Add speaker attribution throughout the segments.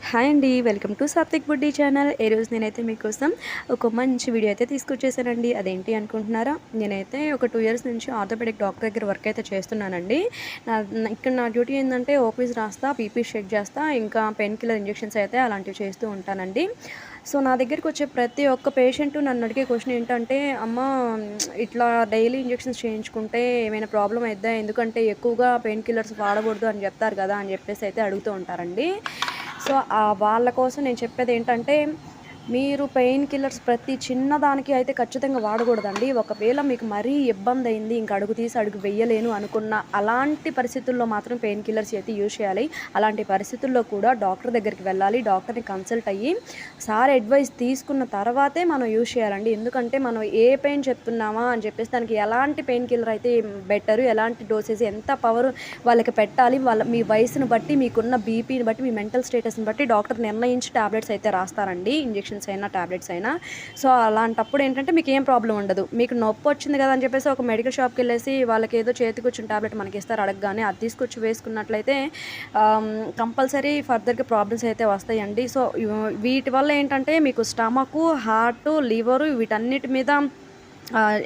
Speaker 1: Hi అండి, welcome to Satvik buddy channel. ఈరోజు నేనైతే మీకోసం ఒక మంచి వీడియో అయితే తీసుకొచ్చేసానండి. అదేంటి అనుకుంటున్నారా? నేనైతే ఒక 2 ఇయర్స్ నుంచి ఆర్థోపెడిక్ డాక్టర్ దగ్గర వర్క్ అయితే చేస్తున్నానండి. ఇక్కడ నా డ్యూటీ ఏంటంటే ఓపీస్ రాస్తా, పీపీ షేక్ చేస్తా, ఇంకా పెయిన్ కిల్లర్ ఇంజెక్షన్స్ అయితే అలాంటివి చేస్తూ ఉంటానండి. సో నా దగ్గరికి వచ్చే ప్రతి ఒక్క పేషెంట్ నన్ను అడిగే క్వశ్చన్ ఏంటంటే, అమ్మ ఇట్లా డైలీ ఇంజెక్షన్స్ చేయించుకుంటే ఏమైనా ప్రాబ్లం అయిద్దా? ఎందుకంటే ఎక్కువగా పెయిన్ కిల్లర్స్ వాడకూడదు అని చెప్తారు కదా అని చెప్పేసి అయితే అడుగుతూ ఉంటారండి. సో వాళ్ళ కోసం నేను చెప్పేదేంటంటే, మీరు పెయిన్ కిల్లర్స్ ప్రతి చిన్నదానికి అయితే ఖచ్చితంగా వాడకూడదండి. ఒకవేళ మీకు మరీ ఇబ్బందయింది, ఇంక అడుగు తీసి అడుగు వెయ్యలేను అనుకున్న అలాంటి పరిస్థితుల్లో మాత్రం పెయిన్ కిల్లర్స్ అయితే యూజ్ చేయాలి. అలాంటి పరిస్థితుల్లో కూడా డాక్టర్ దగ్గరికి వెళ్ళాలి. డాక్టర్‌ని కన్సల్ట్ అయ్యి సార్ అడ్వైస్ తీసుకున్న తర్వాతే మనం యూజ్ చేయాలండి. ఎందుకంటే మనం ఏ పెయిన్ చెప్తున్నామా అని చెప్పేసి దానికి ఎలాంటి పెయిన్ కిల్లర్ అయితే బెటరు, ఎలాంటి డోసేజ్, ఎంత పవర్ వాళ్ళకి పెట్టాలి, మీ వయసును బట్టి, మీకున్న బీపీని బట్టి, మీ మెంటల్ స్టేటస్‌ని బట్టి డాక్టర్ నిర్ణయించి టాబ్లెట్స్ అయితే రాస్తారండి. ఇంజెక్షన్స్ అయినా టాబ్లెట్స్ అయినా. సో అలాంటప్పుడు ఏంటంటే మీకు ఏం ప్రాబ్లం ఉండదు. మీకు నొప్పి వచ్చింది కదా అని చెప్పేసి ఒక మెడికల్ షాప్కి వెళ్ళేసి వాళ్ళకి ఏదో చేతికొచ్చిన టాబ్లెట్ మనకి ఇస్తారు అడగగానే, అది తీసుకొచ్చి వేసుకున్నట్లయితే కంపల్సరీ ఫర్దర్గా ప్రాబ్లమ్స్ అయితే వస్తాయండి. సో వీటి వల్ల ఏంటంటే మీకు స్టమకు, హార్ట్, లివరు వీటన్నిటి మీద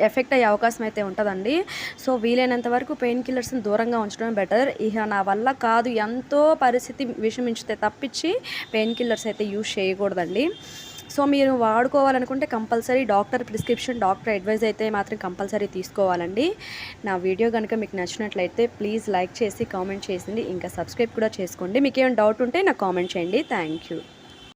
Speaker 1: ఎఫెక్ట్ అయ్యే అవకాశం అయితే ఉంటుందండి. సో వీలైనంత వరకు పెయిన్ కిల్లర్స్ని దూరంగా ఉంచడమే బెటర్. ఇక నా వల్ల కాదు, ఎంతో పరిస్థితి విషమించితే తప్పించి పెయిన్ కిల్లర్స్ అయితే యూజ్ చేయకూడదండి. సో మీరు వాడుకోవాలనుకుంటే compulsory doctor prescription, doctor advice అయితే మాత్రం కంపల్సరీ తీసుకోవాలండి. నా వీడియో కనుక మీకు నచ్చినట్లయితే ప్లీజ్ లైక్ చేసి కామెంట్ చేసింది, ఇంకా సబ్స్క్రైబ్ కూడా చేసుకోండి. మీకు ఏమైనా డౌట్ ఉంటే నాకు కామెంట్ చేయండి. Thank you.